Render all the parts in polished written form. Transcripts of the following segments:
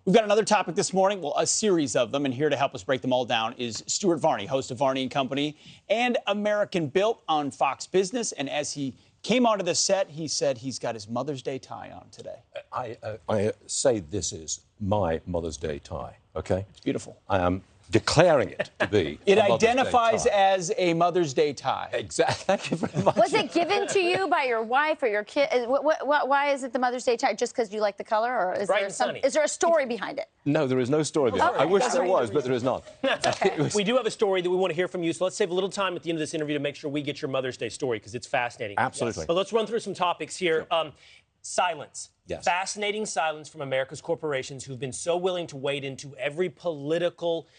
We've got another topic this morning, well, a series of them, and here to help us break them all down is Stuart Varney, host of Varney & Company and American Built on Fox Business. And as he came onto the set, he said he's got his Mother's Day tie on today. I say this is my Mother's Day tie, okay? It's beautiful. I am declaring it to be It identifies as a Mother's Day tie. Exactly. Thank you very much. Was it given to you by your wife or your kid? Why is it the Mother's Day tie? Just because you like the color, or is there a story behind it? No, there is no story behind it. I wish there was, but there is not. We do have a story that we want to hear from you, so let's save a little time at the end of this interview to make sure we get your Mother's Day story, because it's fascinating. Absolutely. Yes. But let's run through some topics here. Sure. Silence. Yes. Fascinating silence from America's corporations who've been so willing to wade into every political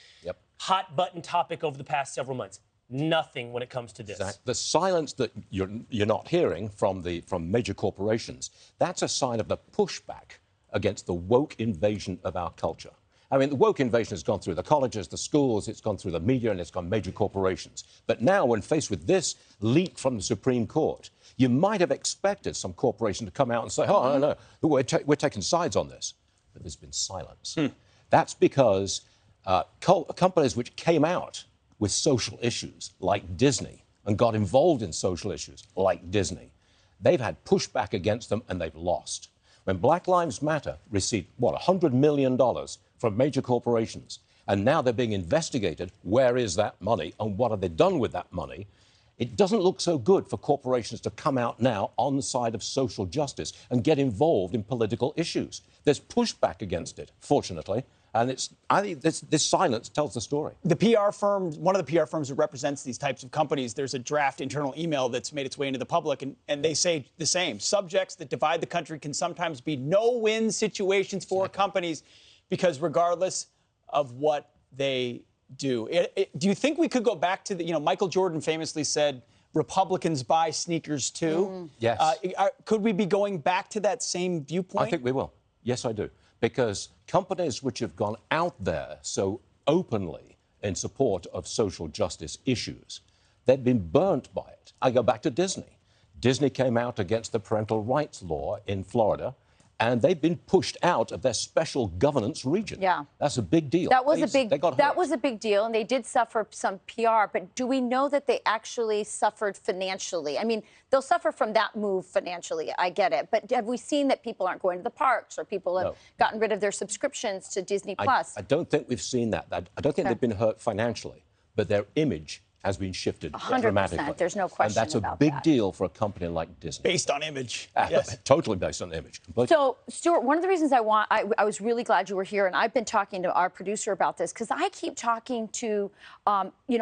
hot-button topic over the past several months. Nothing when it comes to this. Exactly. The silence that you're not hearing from major corporations, that's a sign of the pushback against the woke invasion of our culture. I mean, the woke invasion has gone through the colleges, the schools, it's gone through the media, and it's gone major corporations. But now, when faced with this leak from the Supreme Court, you might have expected some corporation to come out and say, oh, no, we're taking sides on this. But there's been silence. That's because companies which came out with social issues, like Disney, and got involved in social issues, like Disney, they've had pushback against them, and they've lost. When Black Lives Matter received, $100 million from major corporations, and now they're being investigated, where is that money, and what have they done with that money? It doesn't look so good for corporations to come out now on the side of social justice and get involved in political issues. There's pushback against it, fortunately, and I think this silence tells the story. The PR firm, one of the PR firms that represents these types of companies, there's a draft internal email that's made its way into the public, and they say the same. Subjects that divide the country can sometimes be no-win situations for companies, because regardless of what they do. Do you think we could go back to Michael Jordan famously said, Republicans buy sneakers too? Yes. Could we be going back to that same viewpoint? I think we will. Yes, I do. Because companies which have gone out there so openly in support of social justice issues, they've been burnt by it. I go back to Disney. Disney came out against the parental rights law in Florida, and they've been pushed out of their special governance region. Yeah. That's a big deal. That was a big deal, and they did suffer some PR, but do we know that they actually suffered financially? I mean, they'll suffer from that move financially, I get it, but have we seen that people aren't going to the parks, or people have gotten rid of their subscriptions to Disney Plus? I don't think we've seen that. I don't think they've been hurt financially, but their image has been shifted 100%. dramatically. There's no question about that. And that's a big deal for a company like Disney. Based on image. Yes. Totally based on image. Completely. So, Stuart, one of the reasons I was really glad you were here, and I've been talking to our producer about this, because I keep talking to,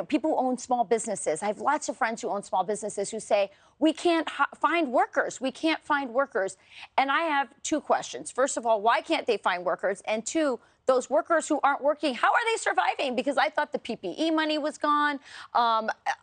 people who own small businesses. I have lots of friends who own small businesses who say, we can't find workers. We can't find workers. And I have two questions. First of all, why can't they find workers? And two, those workers who aren't working, how are they surviving? Because I thought the PPE money was gone.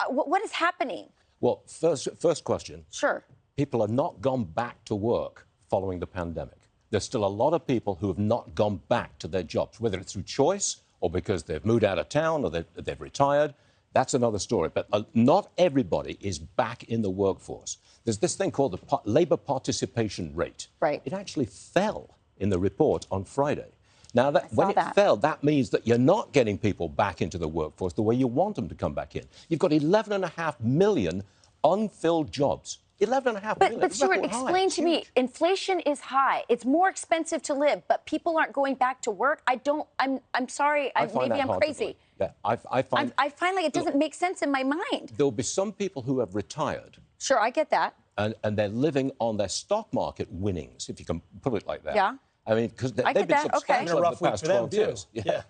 What is happening? Well, first question. Sure. People have not gone back to work following the pandemic. There's still a lot of people who have not gone back to their jobs, whether it's through choice or because they've moved out of town or they've retired. That's another story. But not everybody is back in the workforce. There's this thing called the labor participation rate. Right. It actually fell in the report on Friday. Now, when it fell, that means that you're not getting people back into the workforce the way you want them to come back in. You've got 11.5 million unfilled jobs. 11.5 million. But Stuart, explain to me, inflation is high. It's more expensive to live, but people aren't going back to work. I'm sorry, maybe I'm crazy. Yeah, I find like it doesn't make sense in my mind. There'll be some people who have retired. Sure, I get that. And they're living on their stock market winnings, if you can put it like that. Yeah. I mean, because they've been substantial over the past 12 years. Yeah.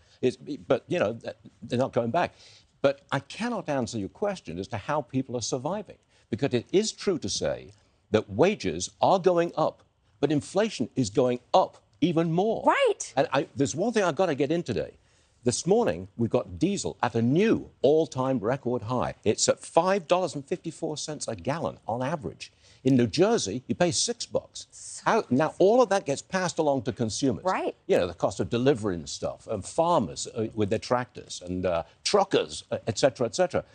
But, they're not going back. But I cannot answer your question as to how people are surviving, because it is true to say that wages are going up, but inflation is going up even more. Right. And there's one thing I've got to get in today. This morning, we've got diesel at a new all-time record high. It's at $5.54 a gallon on average. In New Jersey, you pay $6. Now, all of that gets passed along to consumers. Right. The cost of delivering stuff, and farmers with their tractors, and truckers, et cetera, et cetera.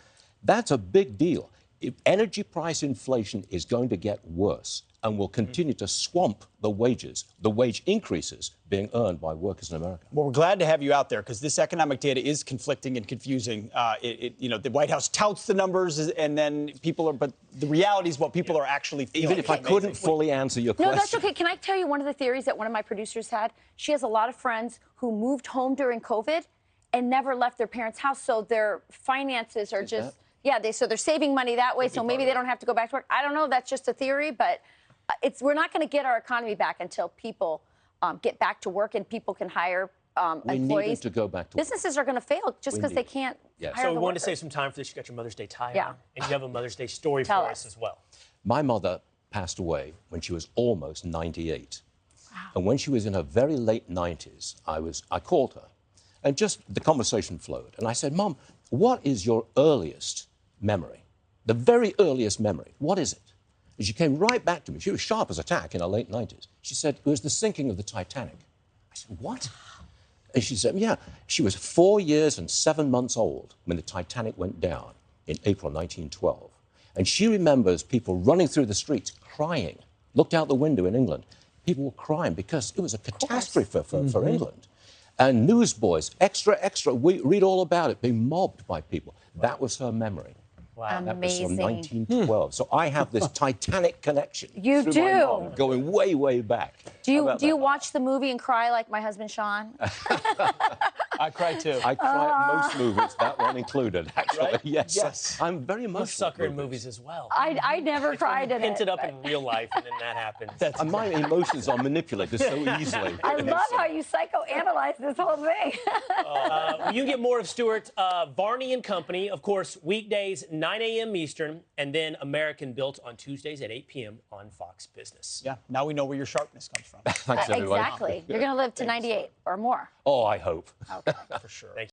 That's a big deal. If energy price inflation is going to get worse, and will continue to swamp the wages, the wage increases being earned by workers in America. Well, we're glad to have you out there because this economic data is conflicting and confusing. The White House touts the numbers, and then but the reality is what people are actually feeling. Even if I couldn't fully answer your question. No, that's okay. Can I tell you one of the theories that one of my producers had? She has a lot of friends who moved home during COVID and never left their parents' house, so their finances are just, so they're saving money that way, so maybe they don't have to go back to work. I don't know, that's just a theory, but we're not going to get our economy back until people get back to work and people can hire employees. We need to go back to work. Businesses are going to fail just because they can't hire So we the wanted to workers. save some time for this. You got your Mother's Day tie Yeah. on, and you have a Mother's Day story Tell for us. us as well. My mother passed away when she was almost 98. Wow. And when she was in her very late 90s, I called her, and just the conversation flowed. And I said, Mom, what is your earliest memory? The very earliest memory. What is it? And she came right back to me. She was sharp as a tack in her late 90s. She said, it was the sinking of the Titanic. I said, what? And she said, yeah, she was 4 years and 7 months old when the Titanic went down in April 1912. And she remembers people running through the streets crying. Looked out the window in England. People were crying because it was a catastrophe for England. And newsboys, extra, we read all about it, being mobbed by people. That was her memory. Wow. That was from Amazing. 1912. So I have this Titanic connection. You through do. my mom, going way, way back. Do you watch the movie and cry like my husband Sean? I cry too. I cry at most movies, that one included, actually. Right? Yes. Yes. I'm very I'm a emotional. sucker in movies as well. I never cried in it. Hinted up but- in real life, and then that happens. And my emotions are manipulated so easily. I love how you psychoanalyze this whole thing. You can get more of Stuart Varney and Company, of course, weekdays 9 a.m. Eastern, and then American Built on Tuesdays at 8 p.m. on Fox Business. Yeah, now we know where your sharpness comes from. Thanks, everyone. Exactly. You're going to live to 98 or more. Oh, I hope. Okay. For sure. Thank you.